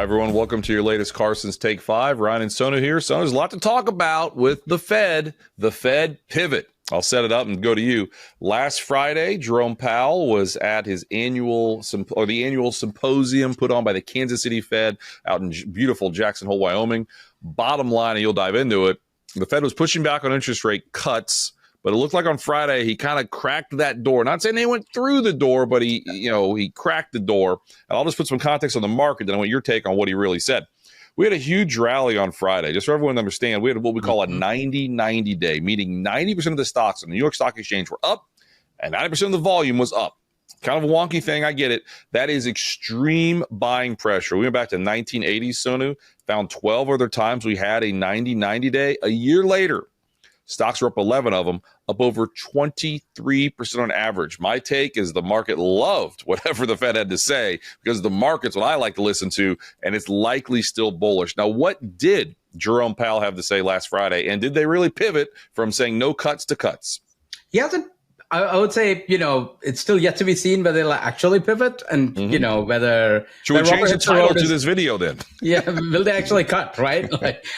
Hi, everyone. Welcome to your latest Carson's Take 5. Ryan and Sonu here. Sonu, there's a lot to talk about with the Fed pivot. I'll set it up and go to you. Last Friday, Jerome Powell was at his annual symposium put on by the Kansas City Fed out in beautiful Jackson Hole, Wyoming. Bottom line, and you'll dive into it, the Fed was pushing back on interest rate cuts, but it looked like on Friday he kind of cracked that door. Not saying they went through the door, but he cracked the door. And I'll just put some context on the market, then I want your take on what he really said. We had a huge rally on Friday. Just so everyone to understand, we had what we call a 90-90 day, meaning 90% of the stocks on the New York Stock Exchange were up and 90% of the volume was up. Kind of a wonky thing, I get it. That is extreme buying pressure. We went back to 1980s, Sonu, found 12 other times we had a 90-90 day. A year later, stocks were up 11 of them, up over 23% on average. My take is the market loved whatever the Fed had to say because the market's what I like to listen to, and it's likely still bullish. Now, what did Jerome Powell have to say last Friday, and did they really pivot from saying no cuts to cuts? He hasn't. I would say, it's still yet to be seen whether they'll actually pivot and, whether... Should we change the title to this video then? Yeah, will they actually cut, right?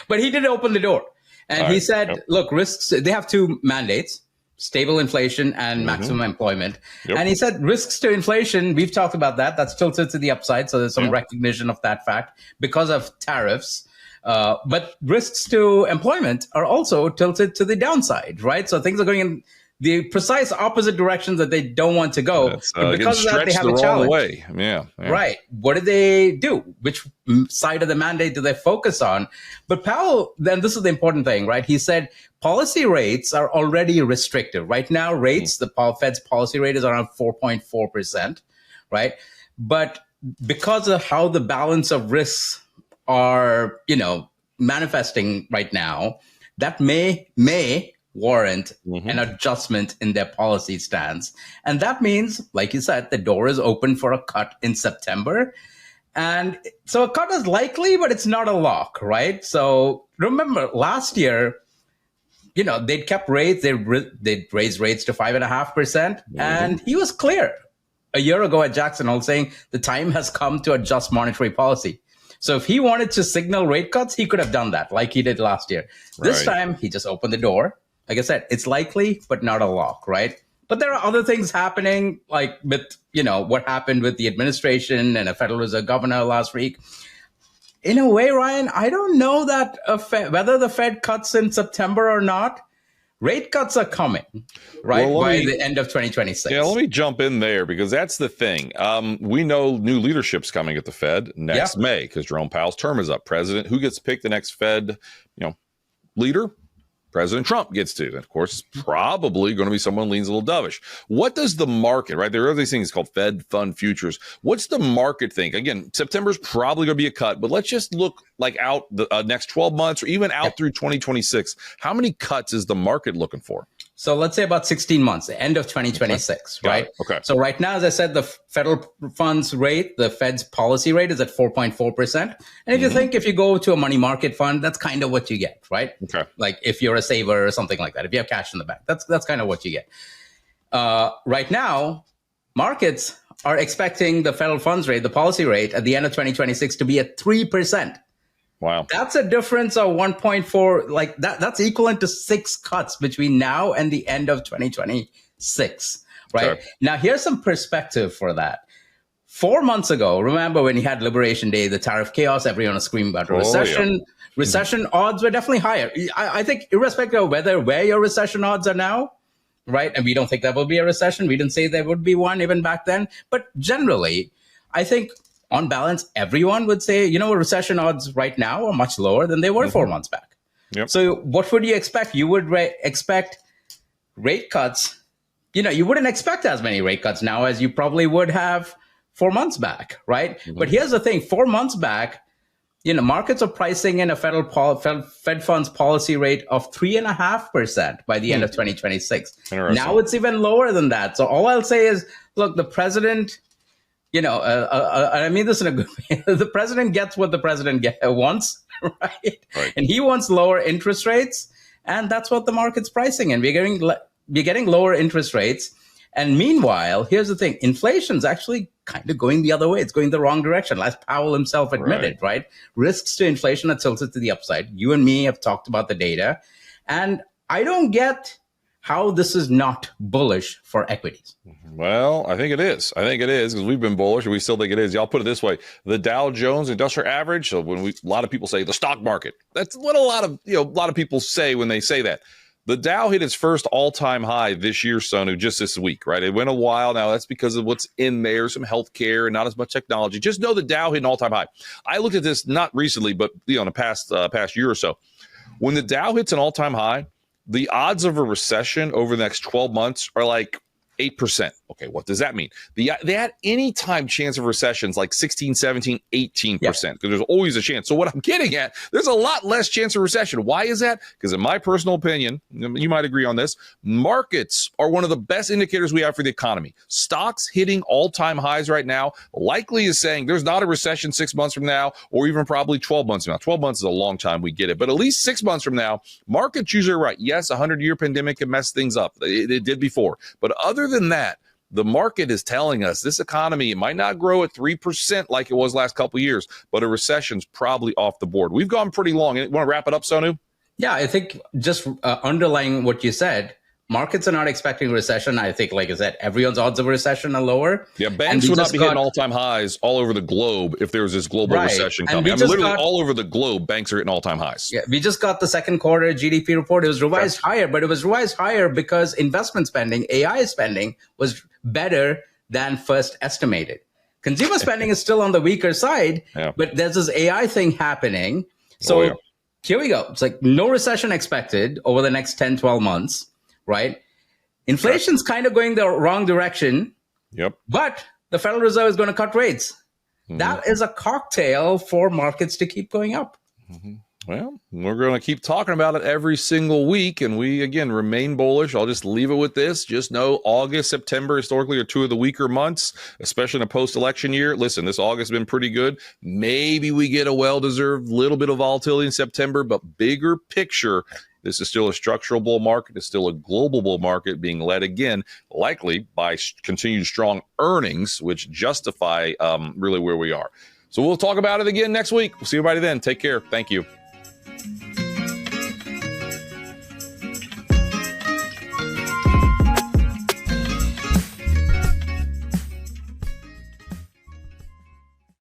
But he did open the door. And he said, look, risks, they have two mandates, stable inflation and maximum employment. Yep. And he said risks to inflation, we've talked about that. That's tilted to the upside. So there's some recognition of that fact because of tariffs. But risks to employment are also tilted to the downside, right? So things are going in the precise opposite directions that they don't want to go. But because of that, they have a challenge. Way. Yeah. Right. What do they do? Which side of the mandate do they focus on? But Powell, then this is the important thing, right? He said policy rates are already restrictive. Right now, rates, the Fed's policy rate is around 4.4%, right? But because of how the balance of risks are, manifesting right now, that may warrant an adjustment in their policy stance. And that means, like you said, the door is open for a cut in September. And so a cut is likely, but it's not a lock, right? So remember, last year, they'd kept rates, they'd raised rates to 5.5%. And he was clear a year ago at Jackson Hole saying the time has come to adjust monetary policy. So if he wanted to signal rate cuts, he could have done that like he did last year. This time, he just opened the door. Like I said, it's likely, but not a lock, right? But there are other things happening, like with, what happened with the administration and a Federal Reserve governor last week. In a way, Ryan, I don't know that whether the Fed cuts in September or not, rate cuts are coming, right, by the end of 2026. Yeah, let me jump in there because that's the thing. We know new leadership's coming at the Fed next May because Jerome Powell's term is up. President, who gets picked the next Fed, leader? President Trump gets to. And of course, it's probably going to be someone who leans a little dovish. What does the market, right? There are these things called Fed fund futures. What's the market think? Again, September's probably going to be a cut, but let's just look like out the next 12 months or even out through 2026. How many cuts is the market looking for? So let's say about 16 months, the end of 2026, right? Okay. So right now, as I said, the federal funds rate, the Fed's policy rate is at 4.4%. And if you think if you go to a money market fund, that's kind of what you get, right? Okay. Like if you're a saver or something like that, if you have cash in the bank, that's kind of what you get. Right now, markets are expecting the federal funds rate, the policy rate at the end of 2026 to be at 3%. Wow. That's a difference of 1.4, like that's equivalent to 6 cuts between now and the end of 2026, right? Okay. Now, here's some perspective for that. 4 months ago, remember when you had Liberation Day, the tariff chaos, everyone was screaming about recession. Recession odds were definitely higher. I think irrespective of where your recession odds are now, right? And we don't think there will be a recession. We didn't say there would be one even back then. But generally, I think on balance, everyone would say, recession odds right now are much lower than they were 4 months back. Yep. So what would you expect? You would expect rate cuts. You wouldn't expect as many rate cuts now as you probably would have 4 months back, right? But here's the thing. 4 months back, markets are pricing in a Fed funds policy rate of 3.5% by the end of 2026. Now it's even lower than that. So all I'll say is, look, the president... I mean this in a good way. The president gets what the president wants, right? And he wants lower interest rates, and that's what the market's pricing in. We're getting lower interest rates, And meanwhile, here's the thing, inflation's actually kind of going the other way. It's going the wrong direction, as Powell himself admitted, right? Risks to inflation are tilted to the upside. You and me have talked about the data. And I don't get how this is not bullish for equities. Well, I think it is. I think it is because we've been bullish and we still think it is. Y'all put it this way. The Dow Jones Industrial Average. So a lot of people say the stock market, that's what a lot of people say when they say that. The Dow hit its first all-time high this year, Sonu, just this week, right? It went a while now. That's because of what's in there, some healthcare and not as much technology. Just know the Dow hit an all-time high. I looked at this not recently, but in the past year or so. When the Dow hits an all-time high, the odds of a recession over the next 12 months are like 8%. Okay, what does that mean? The anytime chance of recessions like 16, 17, 18%, because there's always a chance. So what I'm getting at, there's a lot less chance of recession. Why is that? Because in my personal opinion, you might agree on this, markets are one of the best indicators we have for the economy. Stocks hitting all-time highs right now likely is saying there's not a recession 6 months from now or even probably 12 months from now. 12 months is a long time, we get it. But at least 6 months from now, markets usually are right. Yes, a 100-year pandemic can mess things up. It did before. But other than that, the market is telling us this economy might not grow at 3% like it was last couple of years, but a recession's probably off the board. We've gone pretty long. You want to wrap it up, Sonu? Yeah, I think just underlying what you said, markets are not expecting a recession. I think, like I said, everyone's odds of a recession are lower. Yeah, banks would not be hitting all-time highs all over the globe if there was this global recession coming. Literally all over the globe, banks are hitting all-time highs. Yeah, we just got the second quarter GDP report. It was revised higher, but it was revised higher because investment spending, AI spending, was better than first estimated. Consumer spending is still on the weaker side, but there's this AI thing happening. So here we go. It's like no recession expected over the next 10, 12 months. Right? Inflation's kind of going the wrong direction. Yep. But the Federal Reserve is going to cut rates. Mm-hmm. That is a cocktail for markets to keep going up. Mm-hmm. Well, we're going to keep talking about it every single week. And we, again, remain bullish. I'll just leave it with this. Just know August, September historically are two of the weaker months, especially in a post-election year. Listen, this August has been pretty good. Maybe we get a well-deserved little bit of volatility in September, but bigger picture, this is still a structural bull market. It's still a global bull market being led, again, likely by continued strong earnings, which justify really where we are. So we'll talk about it again next week. We'll see everybody then. Take care. Thank you.